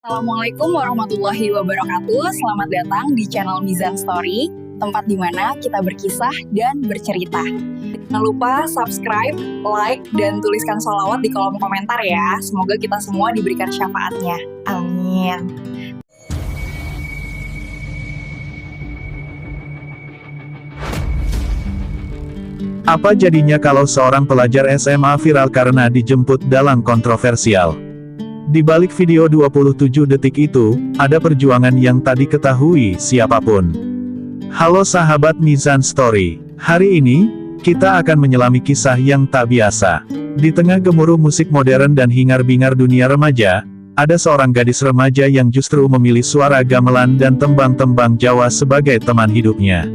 Assalamualaikum warahmatullahi wabarakatuh. Selamat datang di channel Mizan Story, tempat di mana kita berkisah dan bercerita. Jangan lupa subscribe, like, dan tuliskan sholawat di kolom komentar ya. Semoga kita semua diberikan syafaatnya. Amin. Apa jadinya kalau seorang pelajar SMA viral karena dijemput dalang kontroversial? Di balik video 27 detik itu, ada perjuangan yang tak diketahui siapapun. Halo sahabat Mizan Story. Hari ini, kita akan menyelami kisah yang tak biasa. Di tengah gemuruh musik modern dan hingar-bingar dunia remaja, ada seorang gadis remaja yang justru memilih suara gamelan dan tembang-tembang Jawa sebagai teman hidupnya.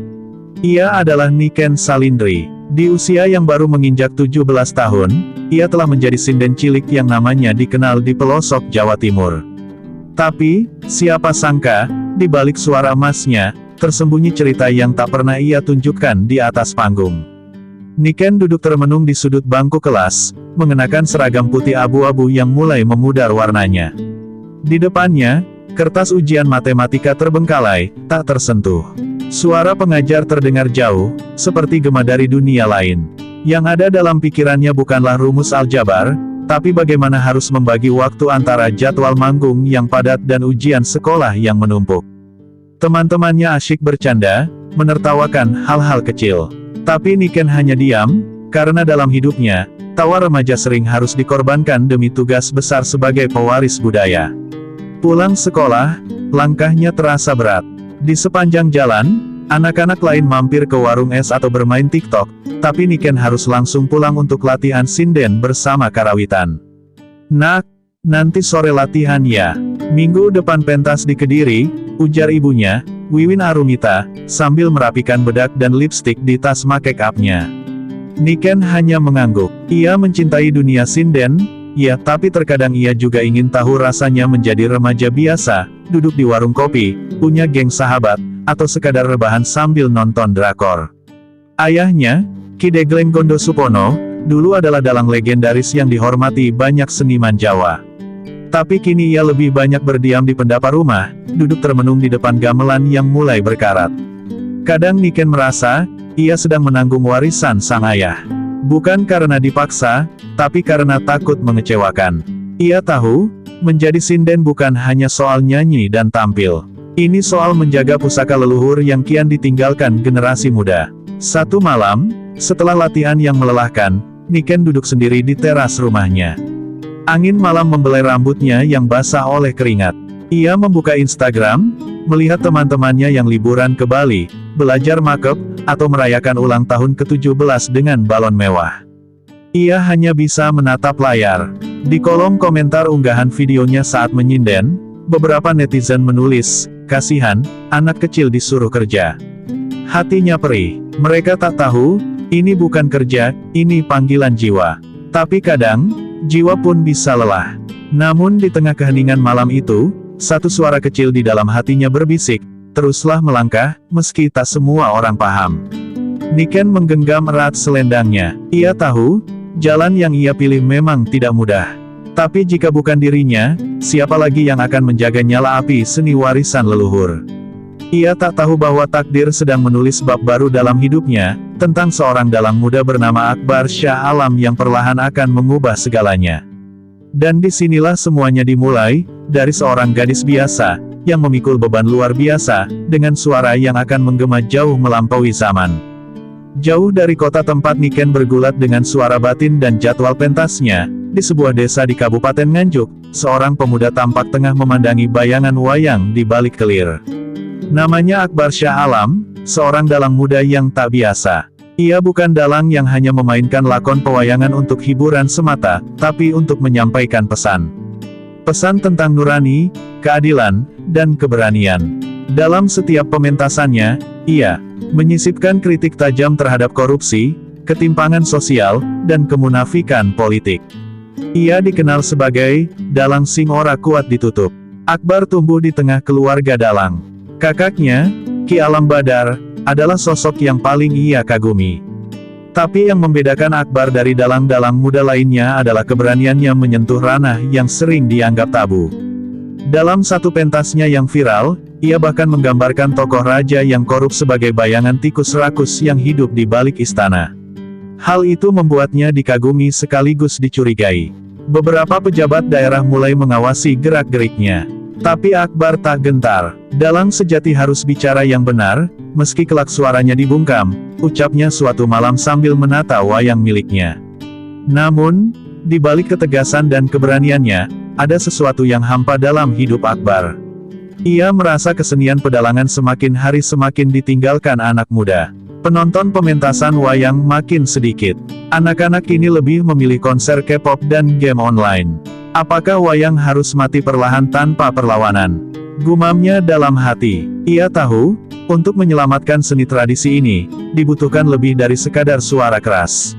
Ia adalah Niken Salindri. Di usia yang baru menginjak 17 tahun, ia telah menjadi sinden cilik yang namanya dikenal di pelosok Jawa Timur. Tapi, siapa sangka, di balik suara emasnya, tersembunyi cerita yang tak pernah ia tunjukkan di atas panggung. Niken duduk termenung di sudut bangku kelas, mengenakan seragam putih abu-abu yang mulai memudar warnanya. Di depannya, kertas ujian matematika terbengkalai, tak tersentuh. Suara pengajar terdengar jauh, seperti gema dari dunia lain. Yang ada dalam pikirannya bukanlah rumus aljabar, tapi bagaimana harus membagi waktu antara jadwal manggung yang padat dan ujian sekolah yang menumpuk. Teman-temannya asyik bercanda, menertawakan hal-hal kecil. Tapi Niken hanya diam, karena dalam hidupnya, tawa remaja sering harus dikorbankan demi tugas besar sebagai pewaris budaya. Pulang sekolah, langkahnya terasa berat. Di sepanjang jalan, anak-anak lain mampir ke warung es atau bermain TikTok, tapi Niken harus langsung pulang untuk latihan sinden bersama karawitan. "Nak, nanti sore latihan ya. Minggu depan pentas di Kediri," ujar ibunya, Wiwin Arumita, sambil merapikan bedak dan lipstik di tas make up-nya. Niken hanya mengangguk. Ia mencintai dunia sinden, ya, tapi terkadang ia juga ingin tahu rasanya menjadi remaja biasa, duduk di warung kopi, punya geng sahabat, atau sekadar rebahan sambil nonton drakor. Ayahnya, Ki Degleng Gondo Supono, dulu adalah dalang legendaris yang dihormati banyak seniman Jawa. Tapi kini ia lebih banyak berdiam di pendapa rumah, duduk termenung di depan gamelan yang mulai berkarat. Kadang Niken merasa, ia sedang menanggung warisan sang ayah. Bukan karena dipaksa, tapi karena takut mengecewakan. Ia tahu, menjadi sinden bukan hanya soal nyanyi dan tampil. Ini soal menjaga pusaka leluhur yang kian ditinggalkan generasi muda. Satu malam, setelah latihan yang melelahkan, Niken duduk sendiri di teras rumahnya. Angin malam membelai rambutnya yang basah oleh keringat. Ia membuka Instagram, melihat teman-temannya yang liburan ke Bali, belajar makeup, atau merayakan ulang tahun ke-17 dengan balon mewah. Ia hanya bisa menatap layar. Di kolom komentar unggahan videonya saat menyinden, beberapa netizen menulis, "Kasihan, anak kecil disuruh kerja. Hatinya perih. Mereka tak tahu, ini bukan kerja, ini panggilan jiwa." Tapi kadang, jiwa pun bisa lelah. Namun di tengah keheningan malam itu, satu suara kecil di dalam hatinya berbisik, "Teruslah melangkah, meski tak semua orang paham." Niken menggenggam erat selendangnya. Ia tahu, jalan yang ia pilih memang tidak mudah. Tapi jika bukan dirinya, siapa lagi yang akan menjaga nyala api seni warisan leluhur? Ia tak tahu bahwa takdir sedang menulis bab baru dalam hidupnya, tentang seorang dalang muda bernama Akbar Shah Alam yang perlahan akan mengubah segalanya. Dan disinilah semuanya dimulai, dari seorang gadis biasa, yang memikul beban luar biasa, dengan suara yang akan menggema jauh melampaui zaman. Jauh dari kota tempat Niken bergulat dengan suara batin dan jadwal pentasnya, di sebuah desa di Kabupaten Nganjuk, seorang pemuda tampak tengah memandangi bayangan wayang di balik kelir. Namanya Akbar Shah Alam, seorang dalang muda yang tak biasa. Ia bukan dalang yang hanya memainkan lakon pewayangan untuk hiburan semata, tapi untuk menyampaikan pesan. Pesan tentang nurani, keadilan, dan keberanian. Dalam setiap pementasannya, ia menyisipkan kritik tajam terhadap korupsi, ketimpangan sosial, dan kemunafikan politik. Ia dikenal sebagai dalang sing ora kuat ditutup. Akbar tumbuh di tengah keluarga dalang. Kakaknya, Ki Alam Badar, adalah sosok yang paling ia kagumi. Tapi yang membedakan Akbar dari dalang-dalang muda lainnya adalah keberaniannya menyentuh ranah yang sering dianggap tabu. Dalam satu pentasnya yang viral, ia bahkan menggambarkan tokoh raja yang korup sebagai bayangan tikus rakus yang hidup di balik istana. Hal itu membuatnya dikagumi sekaligus dicurigai. Beberapa pejabat daerah mulai mengawasi gerak-geriknya. Tapi Akbar tak gentar. Dalang sejati harus bicara yang benar, meski kelak suaranya dibungkam, ucapnya suatu malam sambil menata wayang miliknya. Namun, di balik ketegasan dan keberaniannya, ada sesuatu yang hampa dalam hidup Akbar. Ia merasa kesenian pedalangan semakin hari semakin ditinggalkan anak muda. Penonton pementasan wayang makin sedikit. Anak-anak kini lebih memilih konser K-pop dan game online. Apakah wayang harus mati perlahan tanpa perlawanan? Gumamnya dalam hati. Ia tahu, untuk menyelamatkan seni tradisi ini, dibutuhkan lebih dari sekadar suara keras.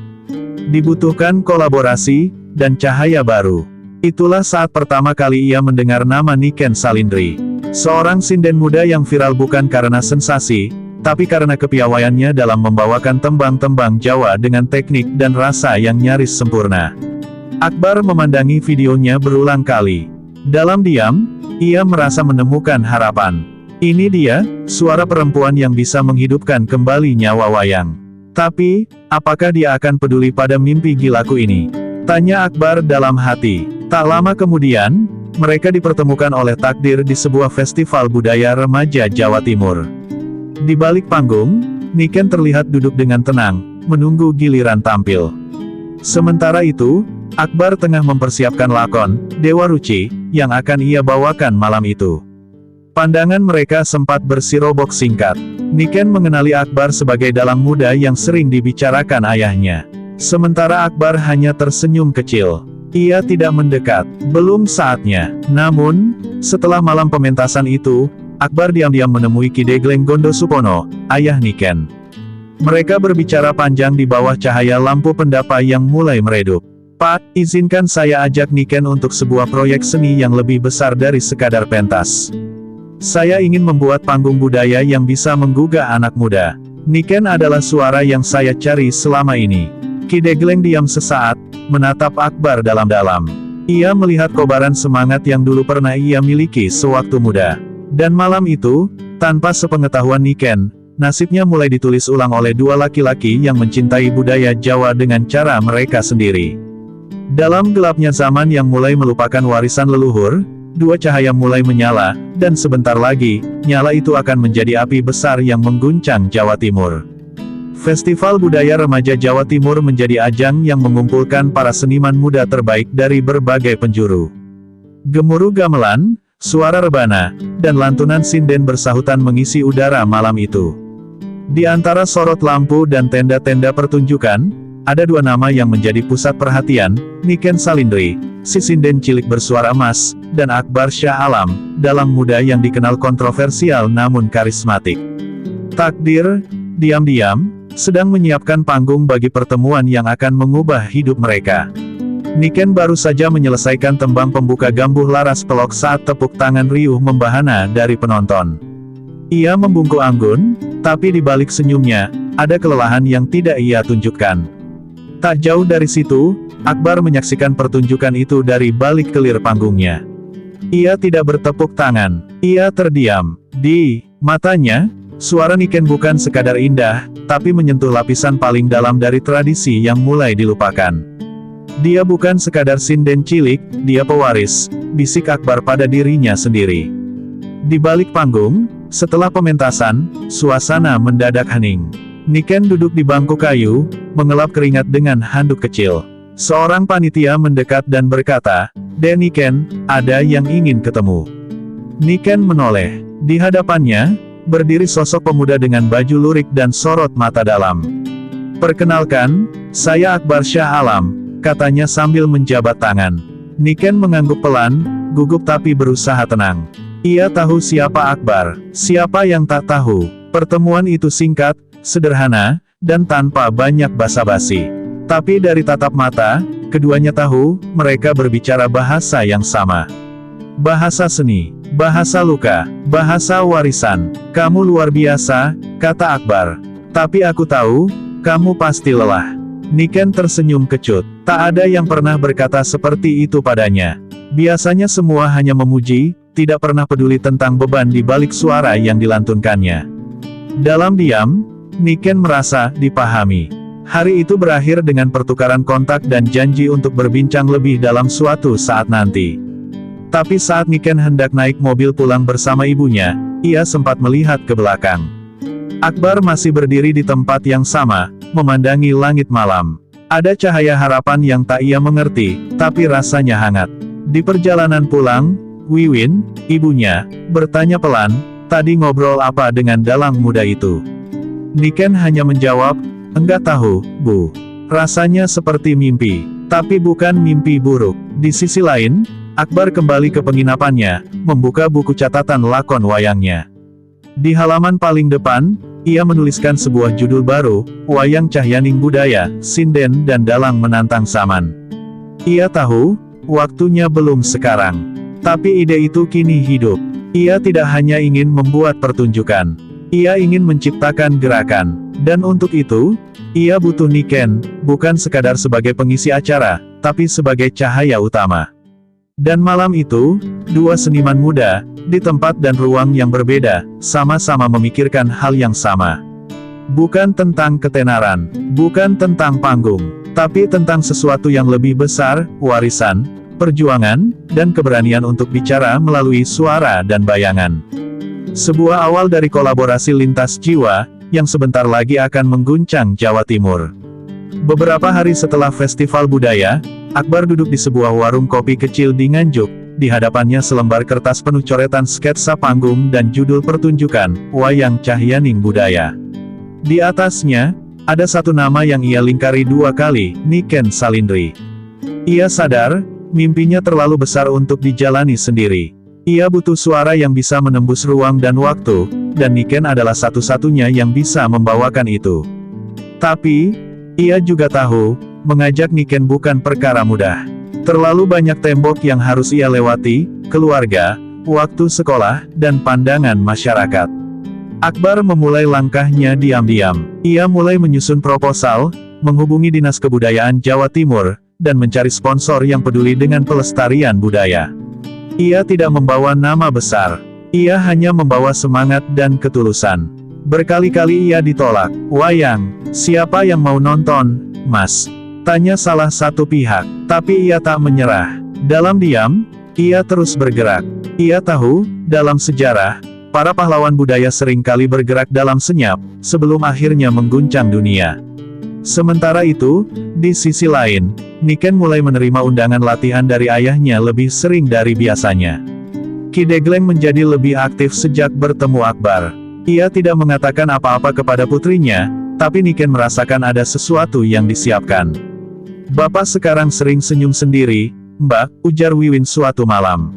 Dibutuhkan kolaborasi, dan cahaya baru. Itulah saat pertama kali ia mendengar nama Niken Salindri. Seorang sinden muda yang viral bukan karena sensasi, tapi karena kepiawaiannya dalam membawakan tembang-tembang Jawa dengan teknik dan rasa yang nyaris sempurna. Akbar memandangi videonya berulang kali. Dalam diam, ia merasa menemukan harapan. Ini dia, suara perempuan yang bisa menghidupkan kembali nyawa wayang. Tapi, apakah dia akan peduli pada mimpi gilaku ini? Tanya Akbar dalam hati. Tak lama kemudian, mereka dipertemukan oleh takdir di sebuah festival budaya remaja Jawa Timur. Di balik panggung, Niken terlihat duduk dengan tenang, menunggu giliran tampil. Sementara itu, Akbar tengah mempersiapkan lakon, Dewa Ruci, yang akan ia bawakan malam itu. Pandangan mereka sempat bersirobok singkat. Niken mengenali Akbar sebagai dalang muda yang sering dibicarakan ayahnya. Sementara Akbar hanya tersenyum kecil. Ia tidak mendekat, belum saatnya. Namun, setelah malam pementasan itu, Akbar diam-diam menemui Ki Degleng Gondosupono, ayah Niken. Mereka berbicara panjang di bawah cahaya lampu pendapa yang mulai meredup. Pak, izinkan saya ajak Niken untuk sebuah proyek seni yang lebih besar dari sekadar pentas. Saya ingin membuat panggung budaya yang bisa menggugah anak muda. Niken adalah suara yang saya cari selama ini. Ki Degleng diam sesaat, menatap Akbar dalam-dalam. Ia melihat kobaran semangat yang dulu pernah ia miliki sewaktu muda. Dan malam itu, tanpa sepengetahuan Niken, nasibnya mulai ditulis ulang oleh dua laki-laki yang mencintai budaya Jawa dengan cara mereka sendiri. Dalam gelapnya zaman yang mulai melupakan warisan leluhur, dua cahaya mulai menyala, dan sebentar lagi, nyala itu akan menjadi api besar yang mengguncang Jawa Timur. Festival Budaya Remaja Jawa Timur menjadi ajang yang mengumpulkan para seniman muda terbaik dari berbagai penjuru. Gemuruh gamelan, suara rebana, dan lantunan sinden bersahutan mengisi udara malam itu. Di antara sorot lampu dan tenda-tenda pertunjukan, ada dua nama yang menjadi pusat perhatian, Niken Salindri, si sinden cilik bersuara emas, dan Akbar Shah Alam, dalang muda yang dikenal kontroversial namun karismatik. Takdir, diam-diam, sedang menyiapkan panggung bagi pertemuan yang akan mengubah hidup mereka. Niken baru saja menyelesaikan tembang pembuka Gambuh Laras Pelok saat tepuk tangan riuh membahana dari penonton. Ia membungkuk anggun, tapi di balik senyumnya, ada kelelahan yang tidak ia tunjukkan. Tak jauh dari situ, Akbar menyaksikan pertunjukan itu dari balik kelir panggungnya. Ia tidak bertepuk tangan, ia terdiam. Di matanya, suara Niken bukan sekadar indah, tapi menyentuh lapisan paling dalam dari tradisi yang mulai dilupakan. Dia bukan sekadar sinden cilik, dia pewaris, bisik Akbar pada dirinya sendiri. Di balik panggung, setelah pementasan, suasana mendadak hening. Niken duduk di bangku kayu, mengelap keringat dengan handuk kecil. Seorang panitia mendekat dan berkata, "Den Niken, ada yang ingin ketemu." Niken menoleh. Di hadapannya, berdiri sosok pemuda dengan baju lurik dan sorot mata dalam. "Perkenalkan, saya Akbar Shah Alam," katanya sambil menjabat tangan. Niken mengangguk pelan, gugup tapi berusaha tenang. Ia tahu siapa Akbar, siapa yang tak tahu. Pertemuan itu singkat, sederhana, dan tanpa banyak basa-basi. Tapi dari tatap mata, keduanya tahu, mereka berbicara bahasa yang sama. Bahasa seni, bahasa luka, bahasa warisan. "Kamu luar biasa," kata Akbar. "Tapi aku tahu, kamu pasti lelah." Niken tersenyum kecut. Tak ada yang pernah berkata seperti itu padanya. Biasanya semua hanya memuji, tidak pernah peduli tentang beban di balik suara yang dilantunkannya. Dalam diam, Niken merasa dipahami. Hari itu berakhir dengan pertukaran kontak dan janji untuk berbincang lebih dalam suatu saat nanti. Tapi saat Niken hendak naik mobil pulang bersama ibunya, ia sempat melihat ke belakang. Akbar masih berdiri di tempat yang sama, memandangi langit malam. Ada cahaya harapan yang tak ia mengerti, tapi rasanya hangat. Di perjalanan pulang, Wiwin, ibunya, bertanya pelan, "Tadi ngobrol apa dengan dalang muda itu?" Niken hanya menjawab, "Enggak tahu, Bu. Rasanya seperti mimpi, tapi bukan mimpi buruk." Di sisi lain, Akbar kembali ke penginapannya, membuka buku catatan lakon wayangnya. Di halaman paling depan, ia menuliskan sebuah judul baru, Wayang Cahyaning Budaya, Sinden dan Dalang Menantang Zaman. Ia tahu, waktunya belum sekarang. Tapi ide itu kini hidup. Ia tidak hanya ingin membuat pertunjukan. Ia ingin menciptakan gerakan. Dan untuk itu, ia butuh Niken, bukan sekadar sebagai pengisi acara, tapi sebagai cahaya utama. Dan malam itu, dua seniman muda, di tempat dan ruang yang berbeda, sama-sama memikirkan hal yang sama. Bukan tentang ketenaran, bukan tentang panggung, tapi tentang sesuatu yang lebih besar, warisan, perjuangan, dan keberanian untuk bicara melalui suara dan bayangan. Sebuah awal dari kolaborasi lintas jiwa, yang sebentar lagi akan mengguncang Jawa Timur. Beberapa hari setelah festival budaya, Akbar duduk di sebuah warung kopi kecil di Nganjuk. Di hadapannya selembar kertas penuh coretan sketsa panggung dan judul pertunjukan, Wayang Cahyaning Budaya. Di atasnya, ada satu nama yang ia lingkari dua kali, Niken Salindri. Ia sadar, mimpinya terlalu besar untuk dijalani sendiri. Ia butuh suara yang bisa menembus ruang dan waktu, dan Niken adalah satu-satunya yang bisa membawakan itu. Tapi, ia juga tahu, mengajak Niken bukan perkara mudah. Terlalu banyak tembok yang harus ia lewati, keluarga, waktu sekolah, dan pandangan masyarakat. Akbar memulai langkahnya diam-diam. Ia mulai menyusun proposal, menghubungi Dinas Kebudayaan Jawa Timur, dan mencari sponsor yang peduli dengan pelestarian budaya. Ia tidak membawa nama besar. Ia hanya membawa semangat dan ketulusan. Berkali-kali ia ditolak. "Wayang, siapa yang mau nonton, Mas?" tanya salah satu pihak. Tapi ia tak menyerah. Dalam diam, ia terus bergerak. Ia tahu, dalam sejarah, para pahlawan budaya sering kali bergerak dalam senyap, sebelum akhirnya mengguncang dunia. Sementara itu, di sisi lain, Niken mulai menerima undangan latihan dari ayahnya lebih sering dari biasanya. Ki Degleng menjadi lebih aktif sejak bertemu Akbar. Ia tidak mengatakan apa-apa kepada putrinya, tapi Niken merasakan ada sesuatu yang disiapkan. "Bapak sekarang sering senyum sendiri, Mbak," ujar Wiwin suatu malam.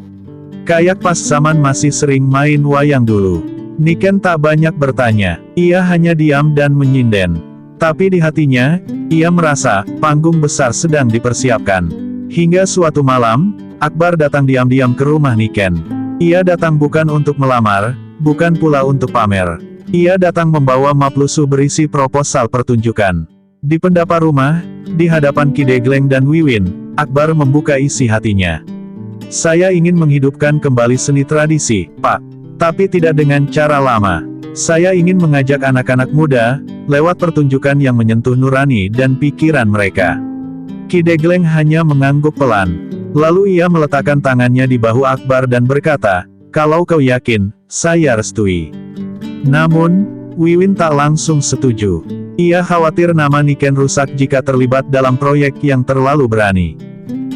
"Kayak pas zaman masih sering main wayang dulu." Niken tak banyak bertanya, ia hanya diam dan menyinden. Tapi di hatinya, ia merasa, panggung besar sedang dipersiapkan. Hingga suatu malam, Akbar datang diam-diam ke rumah Niken. Ia datang bukan untuk melamar, bukan pula untuk pamer. Ia datang membawa map lusuh berisi proposal pertunjukan. Di pendapa rumah, di hadapan Ki Degleng dan Wiwin, Akbar membuka isi hatinya. "Saya ingin menghidupkan kembali seni tradisi, Pak. Tapi tidak dengan cara lama. Saya ingin mengajak anak-anak muda, lewat pertunjukan yang menyentuh nurani dan pikiran mereka." Ki Degleng hanya mengangguk pelan. Lalu ia meletakkan tangannya di bahu Akbar dan berkata, "Kalau kau yakin, saya restui." Namun, Wiwin tak langsung setuju. Ia khawatir nama Niken rusak jika terlibat dalam proyek yang terlalu berani.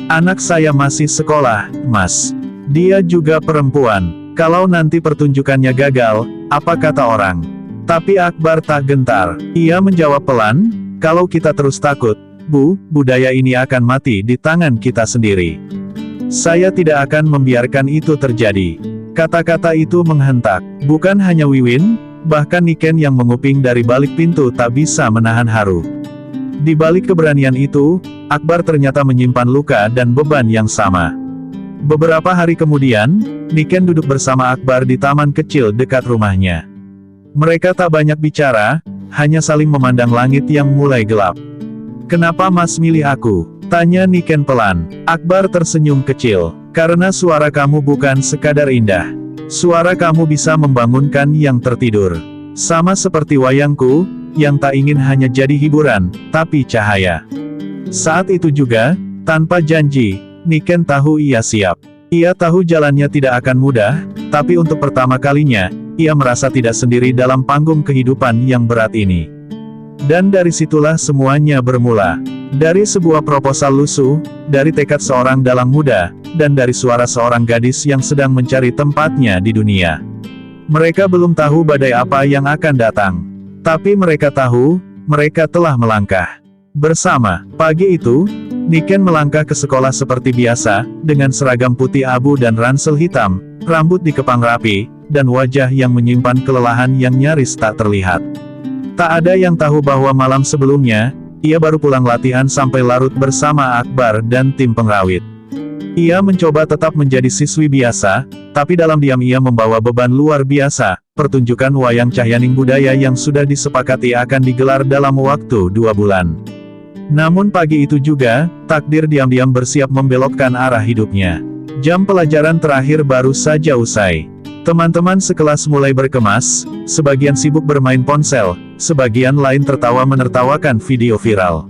"Anak saya masih sekolah, Mas. Dia juga perempuan. Kalau nanti pertunjukannya gagal, apa kata orang?" Tapi Akbar tak gentar. Ia menjawab pelan, "Kalau kita terus takut, Bu, budaya ini akan mati di tangan kita sendiri. Saya tidak akan membiarkan itu terjadi." Kata-kata itu menghentak. Bukan hanya Wiwin, bahkan Niken yang menguping dari balik pintu tak bisa menahan haru. Di balik keberanian itu, Akbar ternyata menyimpan luka dan beban yang sama. Beberapa hari kemudian, Niken duduk bersama Akbar di taman kecil dekat rumahnya. Mereka tak banyak bicara, hanya saling memandang langit yang mulai gelap. "Kenapa Mas milih aku?" Tanya Niken pelan. Akbar tersenyum kecil. Karena suara kamu bukan sekadar indah. Suara kamu bisa membangunkan yang tertidur. Sama seperti wayangku, yang tak ingin hanya jadi hiburan, tapi cahaya. Saat itu juga, tanpa janji, Niken tahu ia siap. Ia tahu jalannya tidak akan mudah, tapi untuk pertama kalinya, ia merasa tidak sendiri dalam panggung kehidupan yang berat ini. Dan dari situlah semuanya bermula. Dari sebuah proposal lusuh, dari tekad seorang dalang muda, dan dari suara seorang gadis yang sedang mencari tempatnya di dunia. Mereka belum tahu badai apa yang akan datang. Tapi mereka tahu, mereka telah melangkah. Bersama, pagi itu, Niken melangkah ke sekolah seperti biasa, dengan seragam putih abu dan ransel hitam, rambut dikepang rapi, dan wajah yang menyimpan kelelahan yang nyaris tak terlihat. Tak ada yang tahu bahwa malam sebelumnya, ia baru pulang latihan sampai larut bersama Akbar dan tim pengrawit. Ia mencoba tetap menjadi siswi biasa, tapi dalam diam ia membawa beban luar biasa, pertunjukan wayang cahyaning budaya yang sudah disepakati akan digelar dalam waktu 2 bulan. Namun pagi itu juga, takdir diam-diam bersiap membelokkan arah hidupnya. Jam pelajaran terakhir baru saja usai. Teman-teman sekelas mulai berkemas, sebagian sibuk bermain ponsel, sebagian lain tertawa menertawakan video viral.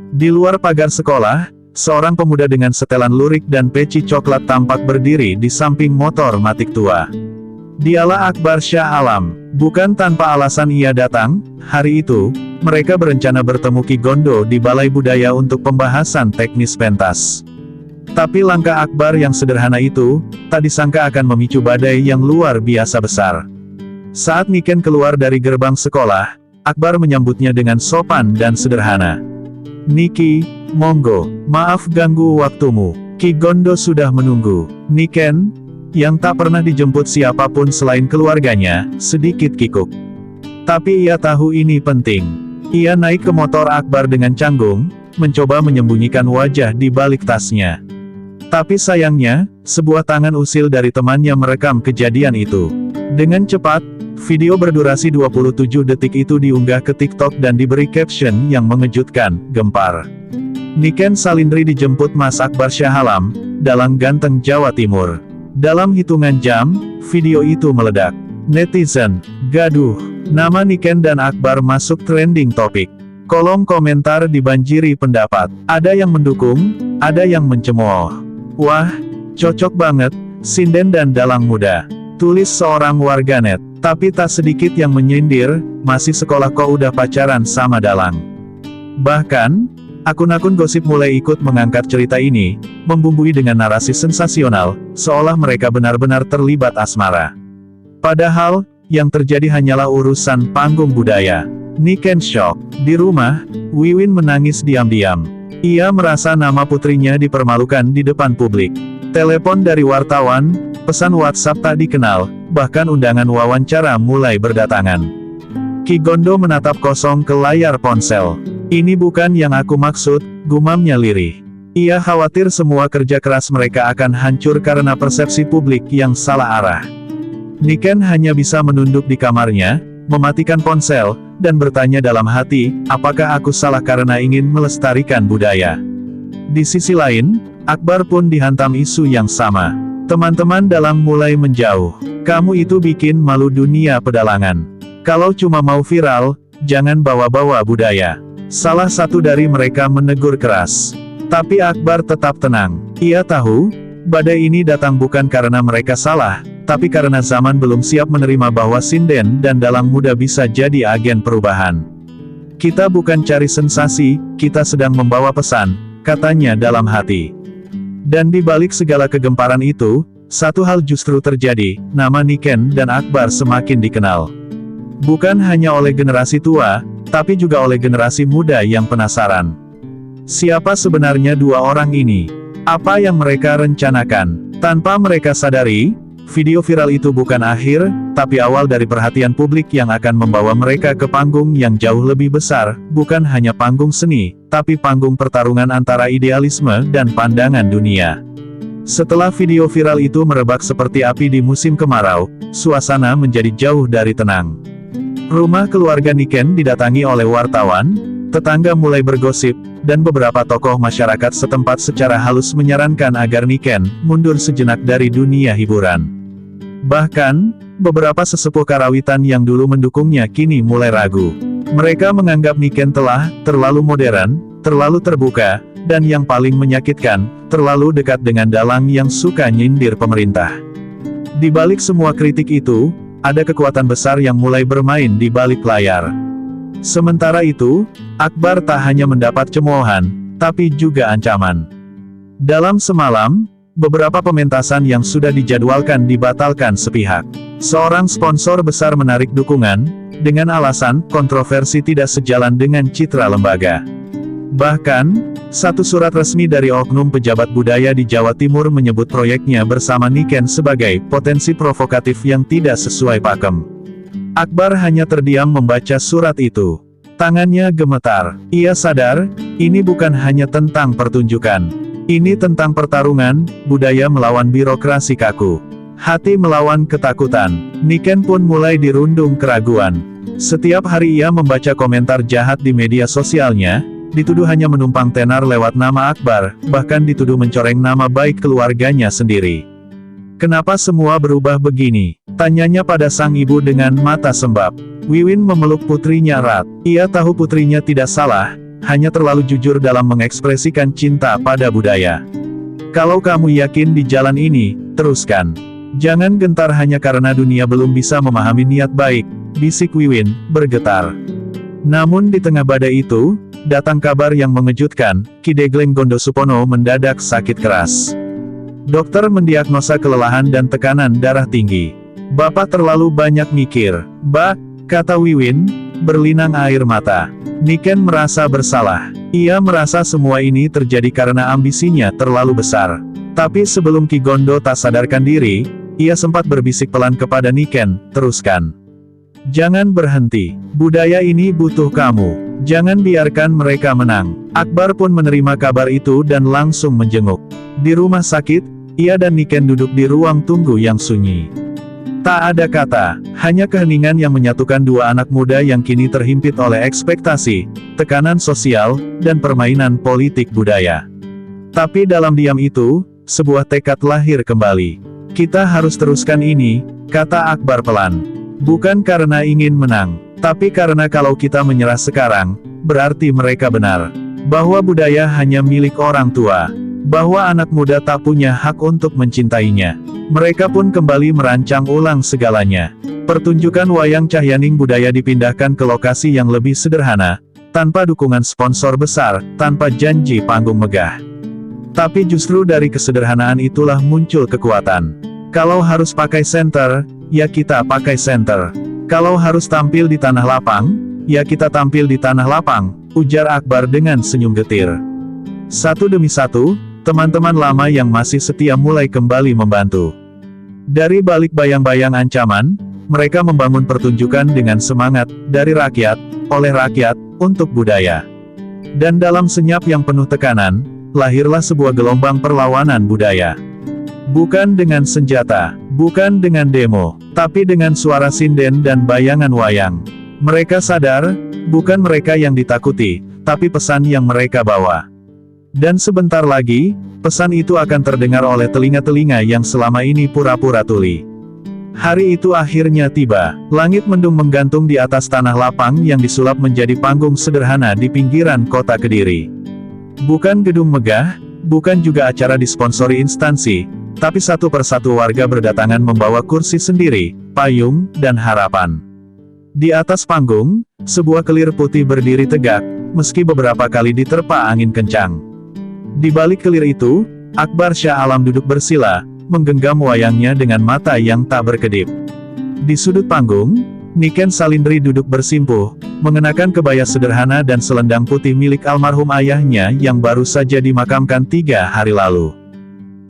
Di luar pagar sekolah, seorang pemuda dengan setelan lurik dan peci coklat tampak berdiri di samping motor matic tua. Dialah Akbar Shah Alam. Bukan tanpa alasan ia datang, hari itu, mereka berencana bertemu Ki Gondo di Balai Budaya untuk pembahasan teknis pentas. Tapi langkah Akbar yang sederhana itu, tak disangka akan memicu badai yang luar biasa besar. Saat Niken keluar dari gerbang sekolah, Akbar menyambutnya dengan sopan dan sederhana. Niki, monggo, maaf ganggu waktumu, Ki Gondo sudah menunggu. Niken, yang tak pernah dijemput siapapun selain keluarganya, sedikit kikuk. Tapi ia tahu ini penting. Ia naik ke motor Akbar dengan canggung, mencoba menyembunyikan wajah di balik tasnya. Tapi sayangnya, sebuah tangan usil dari temannya merekam kejadian itu. Dengan cepat, video berdurasi 27 detik itu diunggah ke TikTok dan diberi caption yang mengejutkan, gempar. Niken Salindri dijemput Mas Akbar Shah Alam, Dalang Ganteng Jawa Timur. Dalam hitungan jam, video itu meledak. Netizen, gaduh. Nama Niken dan Akbar masuk trending topik. Kolom komentar dibanjiri pendapat. Ada yang mendukung, ada yang mencemooh. Wah, cocok banget, sinden dan dalang muda. Tulis seorang warganet. Tapi tak sedikit yang menyindir, masih sekolah kok udah pacaran sama dalang. Bahkan, akun-akun gosip mulai ikut mengangkat cerita ini, membumbui dengan narasi sensasional, seolah mereka benar-benar terlibat asmara. Padahal, yang terjadi hanyalah urusan panggung budaya. Niken shock. Di rumah, Wiwin menangis diam-diam. Ia merasa nama putrinya dipermalukan di depan publik. Telepon dari wartawan, pesan WhatsApp tak dikenal, bahkan undangan wawancara mulai berdatangan. Ki Gondo menatap kosong ke layar ponsel. Ini bukan yang aku maksud, gumamnya lirih. Ia khawatir semua kerja keras mereka akan hancur karena persepsi publik yang salah arah. Niken hanya bisa menunduk di kamarnya, mematikan ponsel, dan bertanya dalam hati, apakah aku salah karena ingin melestarikan budaya? Di sisi lain, Akbar pun dihantam isu yang sama. Teman-teman dalang mulai menjauh. Kamu itu bikin malu dunia pedalangan. Kalau cuma mau viral, jangan bawa-bawa budaya. Salah satu dari mereka menegur keras. Tapi Akbar tetap tenang. Ia tahu, badai ini datang bukan karena mereka salah, tapi karena zaman belum siap menerima bahwa sinden dan dalang muda bisa jadi agen perubahan. Kita bukan cari sensasi, kita sedang membawa pesan, katanya dalam hati. Dan di balik segala kegemparan itu, satu hal justru terjadi, nama Niken dan Akbar semakin dikenal. Bukan hanya oleh generasi tua, tapi juga oleh generasi muda yang penasaran. Siapa sebenarnya dua orang ini? Apa yang mereka rencanakan? Tanpa mereka sadari, video viral itu bukan akhir, tapi awal dari perhatian publik yang akan membawa mereka ke panggung yang jauh lebih besar, bukan hanya panggung seni, tapi panggung pertarungan antara idealisme dan pandangan dunia. Setelah video viral itu merebak seperti api di musim kemarau, suasana menjadi jauh dari tenang. Rumah keluarga Niken didatangi oleh wartawan, tetangga mulai bergosip, dan beberapa tokoh masyarakat setempat secara halus menyarankan agar Niken mundur sejenak dari dunia hiburan. Bahkan, beberapa sesepuh karawitan yang dulu mendukungnya kini mulai ragu. Mereka menganggap Niken telah terlalu modern, terlalu terbuka, dan yang paling menyakitkan, terlalu dekat dengan dalang yang suka nyindir pemerintah. Di balik semua kritik itu, ada kekuatan besar yang mulai bermain di balik layar. Sementara itu, Akbar tak hanya mendapat cemoohan, tapi juga ancaman. Dalam semalam, beberapa pementasan yang sudah dijadwalkan dibatalkan sepihak. Seorang sponsor besar menarik dukungan, dengan alasan kontroversi tidak sejalan dengan citra lembaga. Bahkan, satu surat resmi dari oknum pejabat budaya di Jawa Timur menyebut proyeknya bersama Niken sebagai potensi provokatif yang tidak sesuai pakem. Akbar hanya terdiam membaca surat itu. Tangannya gemetar. Ia sadar, ini bukan hanya tentang pertunjukan. Ini tentang pertarungan, budaya melawan birokrasi kaku. Hati melawan ketakutan. Niken pun mulai dirundung keraguan. Setiap hari ia membaca komentar jahat di media sosialnya, dituduh hanya menumpang tenar lewat nama Akbar, bahkan dituduh mencoreng nama baik keluarganya sendiri. Kenapa semua berubah begini? Tanyanya pada sang ibu dengan mata sembab. Wiwin memeluk putrinya erat. Ia tahu putrinya tidak salah, hanya terlalu jujur dalam mengekspresikan cinta pada budaya. Kalau kamu yakin di jalan ini, teruskan. Jangan gentar hanya karena dunia belum bisa memahami niat baik, bisik Wiwin, bergetar. Namun di tengah badai itu, datang kabar yang mengejutkan, Ki Degleng Gondosupono mendadak sakit keras. Dokter mendiagnosa kelelahan dan tekanan darah tinggi. Bapak terlalu banyak mikir, Mbak, kata Wiwin, berlinang air mata. Niken merasa bersalah. Ia merasa semua ini terjadi karena ambisinya terlalu besar. Tapi sebelum Ki Gondo tak sadarkan diri, ia sempat berbisik pelan kepada Niken, teruskan. Jangan berhenti. Budaya ini butuh kamu. Jangan biarkan mereka menang. Akbar pun menerima kabar itu dan langsung menjenguk. Di rumah sakit, ia dan Niken duduk di ruang tunggu yang sunyi. Tak ada kata, hanya keheningan yang menyatukan dua anak muda yang kini terhimpit oleh ekspektasi, tekanan sosial, dan permainan politik budaya. Tapi dalam diam itu, sebuah tekad lahir kembali. Kita harus teruskan ini, kata Akbar pelan. Bukan karena ingin menang, tapi karena kalau kita menyerah sekarang, berarti mereka benar. Bahwa budaya hanya milik orang tua. Bahwa anak muda tak punya hak untuk mencintainya. Mereka pun kembali merancang ulang segalanya. Pertunjukan wayang Cahyaning budaya dipindahkan ke lokasi yang lebih sederhana, tanpa dukungan sponsor besar, tanpa janji panggung megah. Tapi justru dari kesederhanaan itulah muncul kekuatan. Kalau harus pakai senter, ya kita pakai senter. Kalau harus tampil di tanah lapang, ya kita tampil di tanah lapang, ujar Akbar dengan senyum getir. Satu demi satu, teman-teman lama yang masih setia mulai kembali membantu. Dari balik bayang-bayang ancaman, mereka membangun pertunjukan dengan semangat, dari rakyat, oleh rakyat, untuk budaya. Dan dalam senyap yang penuh tekanan, lahirlah sebuah gelombang perlawanan budaya. Bukan dengan senjata, bukan dengan demo, tapi dengan suara sinden dan bayangan wayang. Mereka sadar, bukan mereka yang ditakuti, tapi pesan yang mereka bawa. Dan sebentar lagi, pesan itu akan terdengar oleh telinga-telinga yang selama ini pura-pura tuli. Hari itu akhirnya tiba. Langit mendung menggantung di atas tanah lapang yang disulap menjadi panggung sederhana di pinggiran kota Kediri. Bukan gedung megah, bukan juga acara disponsori instansi, tapi satu persatu warga berdatangan membawa kursi sendiri, payung, dan harapan. Di atas panggung, sebuah kelir putih berdiri tegak, meski beberapa kali diterpa angin kencang. Di balik kelir itu, Akbar Shah Alam duduk bersila, menggenggam wayangnya dengan mata yang tak berkedip. Di sudut panggung, Niken Salindri duduk bersimpuh, mengenakan kebaya sederhana dan selendang putih milik almarhum ayahnya yang baru saja dimakamkan 3 hari lalu.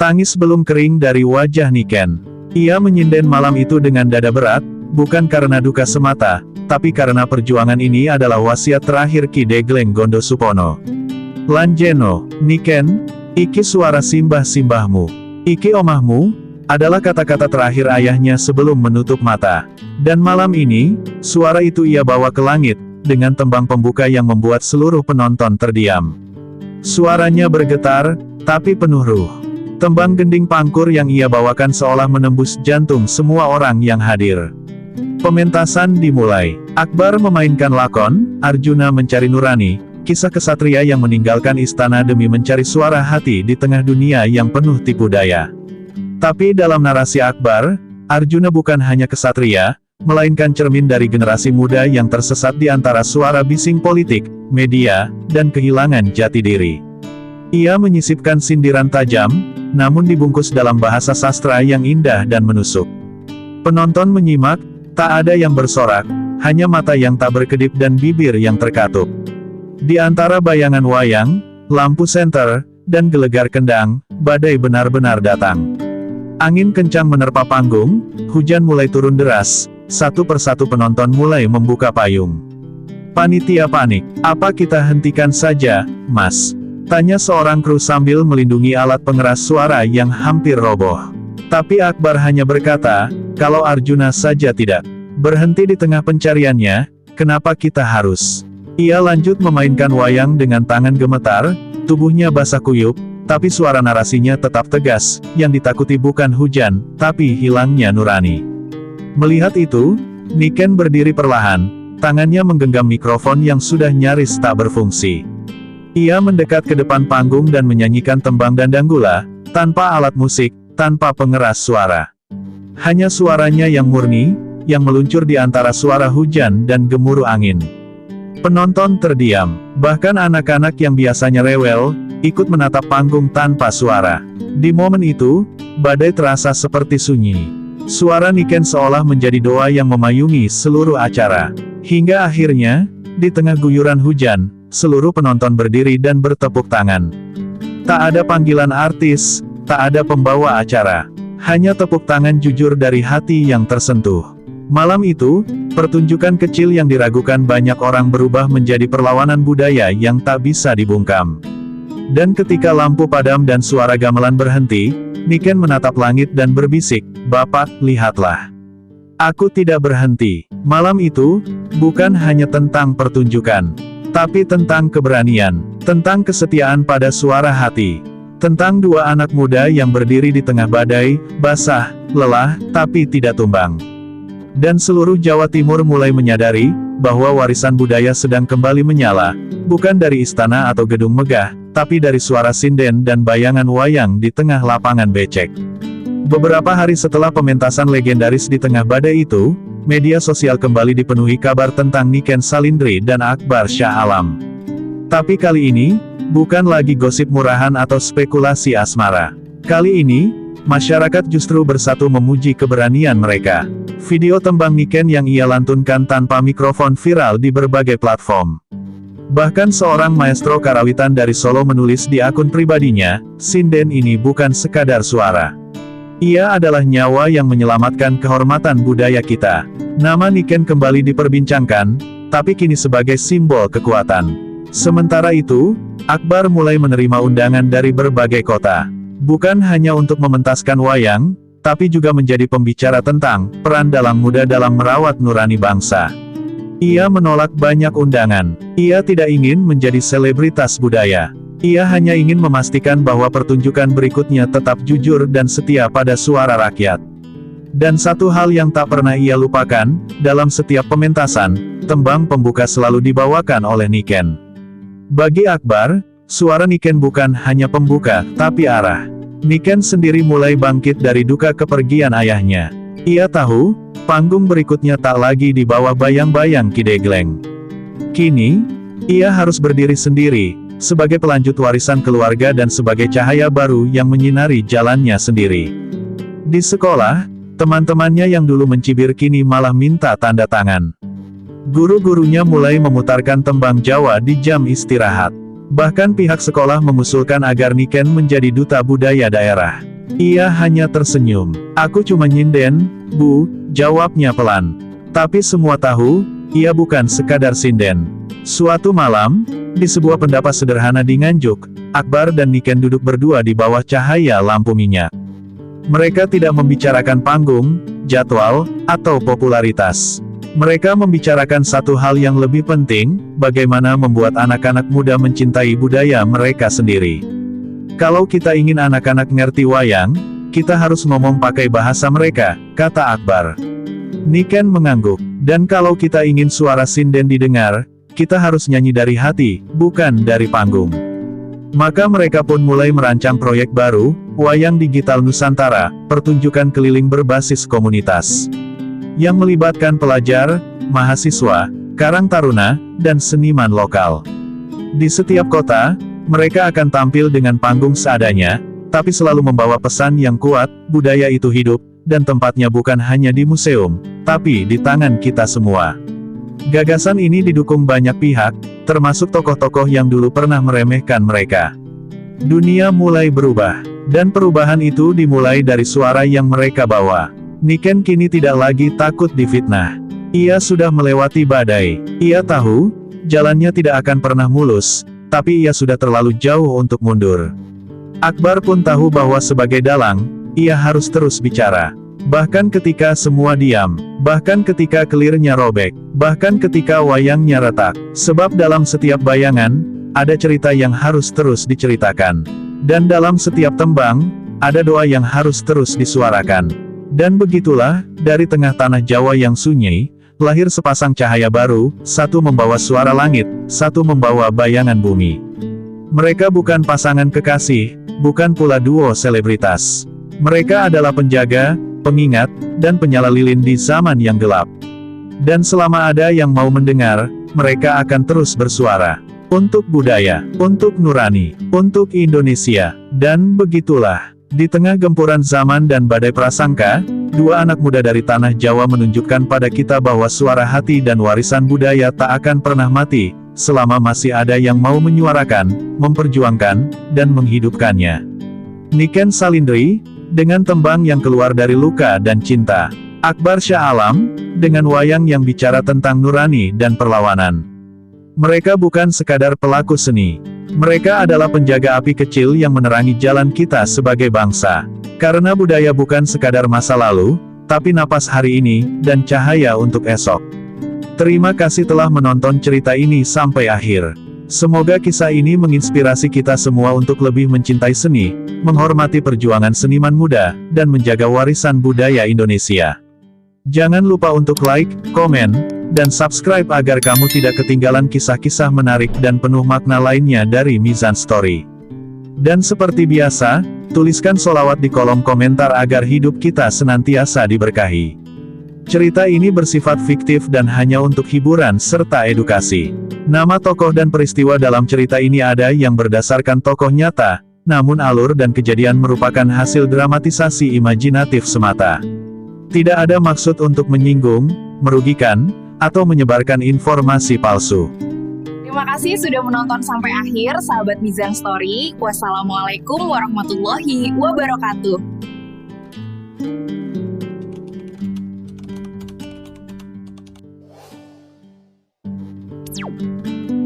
Tangis belum kering dari wajah Niken. Ia menyinden malam itu dengan dada berat, bukan karena duka semata, tapi karena perjuangan ini adalah wasiat terakhir Ki Degleng Gondosupono. Lanjeno, Niken, iki suara simbah-simbahmu, iki omahmu, adalah kata-kata terakhir ayahnya sebelum menutup mata. Dan malam ini, suara itu ia bawa ke langit, dengan tembang pembuka yang membuat seluruh penonton terdiam. Suaranya bergetar, tapi penuh ruh. Tembang gending pangkur yang ia bawakan seolah menembus jantung semua orang yang hadir. Pementasan dimulai. Akbar memainkan lakon, Arjuna mencari nurani, kisah kesatria yang meninggalkan istana demi mencari suara hati di tengah dunia yang penuh tipu daya. Tapi dalam narasi Akbar, Arjuna bukan hanya kesatria, melainkan cermin dari generasi muda yang tersesat di antara suara bising politik, media, dan kehilangan jati diri. Ia menyisipkan sindiran tajam, namun dibungkus dalam bahasa sastra yang indah dan menusuk. Penonton menyimak, tak ada yang bersorak, hanya mata yang tak berkedip dan bibir yang terkatup. Di antara bayangan wayang, lampu senter, dan gelegar kendang, badai benar-benar datang. Angin kencang menerpa panggung, hujan mulai turun deras, satu persatu penonton mulai membuka payung. Panitia panik. "Apa kita hentikan saja, Mas?" tanya seorang kru sambil melindungi alat pengeras suara yang hampir roboh. Tapi Akbar hanya berkata, "Kalau Arjuna saja tidak berhenti di tengah pencariannya, kenapa kita harus?" Ia lanjut memainkan wayang dengan tangan gemetar, tubuhnya basah kuyup, tapi suara narasinya tetap tegas, yang ditakuti bukan hujan, tapi hilangnya nurani. Melihat itu, Niken berdiri perlahan, tangannya menggenggam mikrofon yang sudah nyaris tak berfungsi. Ia mendekat ke depan panggung dan menyanyikan tembang dandanggula, tanpa alat musik, tanpa pengeras suara. Hanya suaranya yang murni, yang meluncur di antara suara hujan dan gemuruh angin. Penonton terdiam, bahkan anak-anak yang biasanya rewel, ikut menatap panggung tanpa suara. Di momen itu, badai terasa seperti sunyi. Suara Niken seolah menjadi doa yang memayungi seluruh acara. Hingga akhirnya, di tengah guyuran hujan, seluruh penonton berdiri dan bertepuk tangan. Tak ada panggilan artis, tak ada pembawa acara. Hanya tepuk tangan jujur dari hati yang tersentuh. Malam itu, pertunjukan kecil yang diragukan banyak orang berubah menjadi perlawanan budaya yang tak bisa dibungkam. Dan ketika lampu padam dan suara gamelan berhenti, Niken menatap langit dan berbisik, "Bapak, lihatlah. Aku tidak berhenti." Malam itu, bukan hanya tentang pertunjukan, tapi tentang keberanian, tentang kesetiaan pada suara hati, tentang dua anak muda yang berdiri di tengah badai, basah, lelah, tapi tidak tumbang. Dan seluruh Jawa Timur mulai menyadari, bahwa warisan budaya sedang kembali menyala, bukan dari istana atau gedung megah, tapi dari suara sinden dan bayangan wayang di tengah lapangan becek. Beberapa hari setelah pementasan legendaris di tengah badai itu, media sosial kembali dipenuhi kabar tentang Niken Salindri dan Akbar Shah Alam. Tapi kali ini, bukan lagi gosip murahan atau spekulasi asmara. Kali ini, masyarakat justru bersatu memuji keberanian mereka. Video tembang Niken yang ia lantunkan tanpa mikrofon viral di berbagai platform. Bahkan seorang maestro karawitan dari Solo menulis di akun pribadinya, "Sinden ini bukan sekadar suara. Ia adalah nyawa yang menyelamatkan kehormatan budaya kita." Nama Niken kembali diperbincangkan, tapi kini sebagai simbol kekuatan. Sementara itu, Akbar mulai menerima undangan dari berbagai kota. Bukan hanya untuk mementaskan wayang, tapi juga menjadi pembicara tentang peran dalang muda dalam merawat nurani bangsa. Ia menolak banyak undangan. Ia tidak ingin menjadi selebritas budaya. Ia hanya ingin memastikan bahwa pertunjukan berikutnya tetap jujur dan setia pada suara rakyat. Dan satu hal yang tak pernah ia lupakan, dalam setiap pementasan, tembang pembuka selalu dibawakan oleh Niken. Bagi Akbar, suara Niken bukan hanya pembuka, tapi arah. Niken sendiri mulai bangkit dari duka kepergian ayahnya. Ia tahu, panggung berikutnya tak lagi di bawah bayang-bayang Ki Degleng. Kini, ia harus berdiri sendiri, sebagai pelanjut warisan keluarga dan sebagai cahaya baru yang menyinari jalannya sendiri. Di sekolah, teman-temannya yang dulu mencibir kini malah minta tanda tangan. Guru-gurunya mulai memutarkan tembang Jawa di jam istirahat. Bahkan pihak sekolah mengusulkan agar Niken menjadi duta budaya daerah. Ia hanya tersenyum. "Aku cuma nyinden, Bu," jawabnya pelan. Tapi semua tahu, ia bukan sekadar sinden. Suatu malam, di sebuah pendapat sederhana di Nganjuk, Akbar dan Niken duduk berdua di bawah cahaya lampu minyak. Mereka tidak membicarakan panggung, jadwal, atau popularitas. Mereka membicarakan satu hal yang lebih penting, bagaimana membuat anak-anak muda mencintai budaya mereka sendiri. Kalau kita ingin anak-anak ngerti wayang, kita harus ngomong pakai bahasa mereka, kata Akbar. Niken mengangguk. Dan kalau kita ingin suara sinden didengar, kita harus nyanyi dari hati, bukan dari panggung. Maka mereka pun mulai merancang proyek baru, Wayang Digital Nusantara, pertunjukan keliling berbasis komunitas. Yang melibatkan pelajar, mahasiswa, karang taruna, dan seniman lokal. Di setiap kota, mereka akan tampil dengan panggung seadanya, tapi selalu membawa pesan yang kuat, budaya itu hidup, dan tempatnya bukan hanya di museum, tapi di tangan kita semua. Gagasan ini didukung banyak pihak, termasuk tokoh-tokoh yang dulu pernah meremehkan mereka. Dunia mulai berubah, dan perubahan itu dimulai dari suara yang mereka bawa. Niken kini tidak lagi takut difitnah. Ia sudah melewati badai. Ia tahu, jalannya tidak akan pernah mulus, tapi ia sudah terlalu jauh untuk mundur. Akbar pun tahu bahwa sebagai dalang, ia harus terus bicara. Bahkan ketika semua diam, bahkan ketika kelirnya robek, bahkan ketika wayangnya retak. Sebab dalam setiap bayangan, ada cerita yang harus terus diceritakan. Dan dalam setiap tembang, ada doa yang harus terus disuarakan. Dan begitulah, dari tengah tanah Jawa yang sunyi, lahir sepasang cahaya baru, satu membawa suara langit, satu membawa bayangan bumi. Mereka bukan pasangan kekasih, bukan pula duo selebritas. Mereka adalah penjaga, pengingat, dan penyala lilin di zaman yang gelap. Dan selama ada yang mau mendengar, mereka akan terus bersuara. Untuk budaya, untuk nurani, untuk Indonesia. Dan begitulah, di tengah gempuran zaman dan badai prasangka, dua anak muda dari tanah Jawa menunjukkan pada kita bahwa suara hati dan warisan budaya tak akan pernah mati, selama masih ada yang mau menyuarakan, memperjuangkan, dan menghidupkannya. Niken Salindri, dengan tembang yang keluar dari luka dan cinta. Akbar Shah Alam, dengan wayang yang bicara tentang nurani dan perlawanan. Mereka bukan sekadar pelaku seni. Mereka adalah penjaga api kecil yang menerangi jalan kita sebagai bangsa. Karena budaya bukan sekadar masa lalu, tapi napas hari ini, dan cahaya untuk esok. Terima kasih telah menonton cerita ini sampai akhir. Semoga kisah ini menginspirasi kita semua untuk lebih mencintai seni, menghormati perjuangan seniman muda, dan menjaga warisan budaya Indonesia. Jangan lupa untuk like, komen, dan subscribe agar kamu tidak ketinggalan kisah-kisah menarik dan penuh makna lainnya dari Mizan Story. Dan seperti biasa, tuliskan sholawat di kolom komentar agar hidup kita senantiasa diberkahi. Cerita ini bersifat fiktif dan hanya untuk hiburan serta edukasi. Nama tokoh dan peristiwa dalam cerita ini ada yang berdasarkan tokoh nyata, namun alur dan kejadian merupakan hasil dramatisasi imajinatif semata. Tidak ada maksud untuk menyinggung, merugikan, atau menyebarkan informasi palsu. Terima kasih sudah menonton sampai akhir, sahabat Mizan Story. Wassalamualaikum warahmatullahi wabarakatuh.